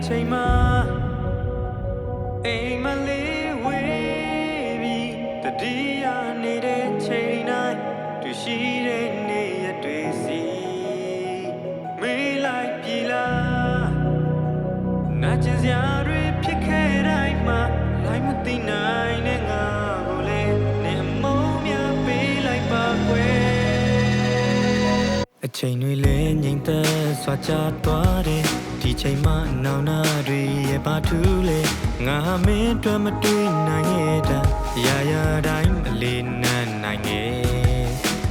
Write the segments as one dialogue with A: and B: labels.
A: ချိန်မှာအိမ်မလေးဝေးပြီးတတိယနေတဲ့ချိန်တိုင်းသူရှိတဲ့နေရတွေစီမေးလိုက်ပြီလားနာကျင်စရာတွေဖြစ်ခဲ့တိုင်းမှာလိုက်မသိနိုင်နဲ့ငါကိုလေနေအမုန်းများပေးလိုက်ပါကွယ်အချိန်တွေလည်းငြိမ်သက်စွာကြာသွားတယ်ဒီချိန်မှနောင်နာတွေရဲ့ဘာထူးလဲငါမင်းအတွက်မတွေ့နိုင်ရဲ့တာရာရာတိုင်းမလေးနန်းနိုင်ရဲ့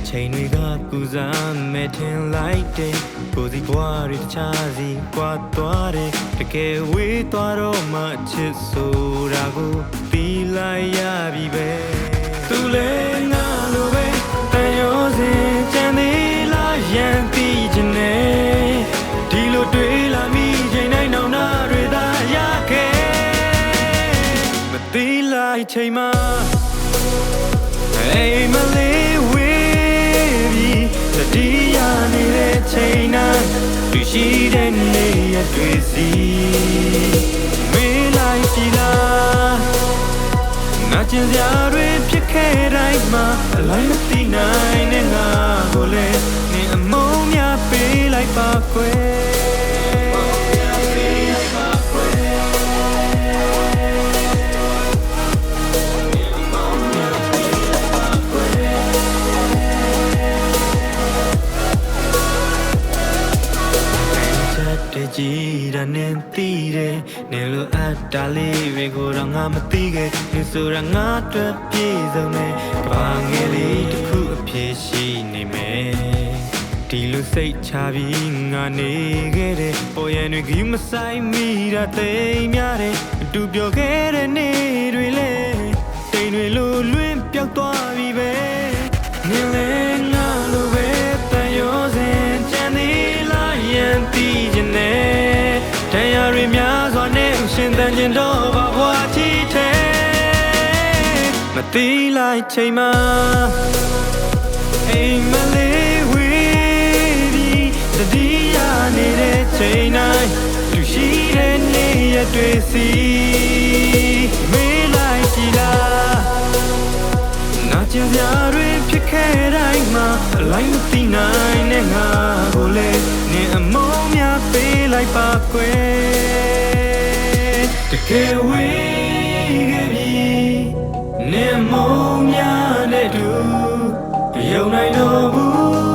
A: ချိန်တွေကကူစားမဲ့ထင်လိုက်တယ်ကိုစီကွာတွေတခြားစီကွာသွားတယ်တကယ်ဝေးသွားတော့မှချစ်ဆိုတာကိုပြီးလိုက်ရပြီပဲသူလည်းငါလိုပဲတန်ရောစင်ကြံသေးလားရန်သိချင်နေဒီလိုတွေ့လာမိချိန်တိုင်းနောင်နာတွေသာရခဲ့မသိလိုက်ချိန်မှာအိမ်မလေးဝေးပြီးတတိယနေတဲ့ချိန်တိုင်းသူရှိတဲ့နေရတွေစီမေးလိုက်ပြီလားနာကျင်စရာတွေဖြစ်ခဲ့တိုင်းမှာအလိုက်မသိနိုင်နဲ့ငါကိုလေနေအမုန်းများပေးလိုက်ပါကွယ်ကြည်ရနေတီးတယ်နေလို့အတားလေးတွေကိုတော့ငါမသိခဲ့နေဆိုတာငါအတွက်ပြေဆုံးနေကဘာငယ်လေးတစ်ခုအဖြစ်ရှိနေမယ်ဒီလိုစိတ်ချပြီးငါနေခဲ့တယ်ပေါ်ရန်တွေကြီးမဆိုင်မိတာသိများတယ်အတူပြောခဲ့တဲ့နေ့တွေလေတိမ်တွေလိုလွင့်ပြောက်သွားပြီပဲနေလေငါလိုပဲတန်ရောစင်ကြံသေးလားရန်တီးတရားရများစွာနဲ့ရှင်သန်ကျင်တော့ဘာဘွားချီထဲမသိလိုက်ချိန်မှာအိမ်မလေးဝေးပြီးတတိယနေတဲ့ချိန်တိုင်းသူရှိတဲ့နေရတွေစီမေးလိုက်ကြည်လားနာကျင်စရာတွေဖြစ်ခဲ့တိုင်းမှာအလိုက်မသိနိုင်နဲ့ငါကိုလေနေအမုန်းများပေးလိုက်ပါကွယ်တကယ်ဝေးခဲ့ပြီနေအမုန်းများနဲ့တူမယုံနိုင်တော့ဘူး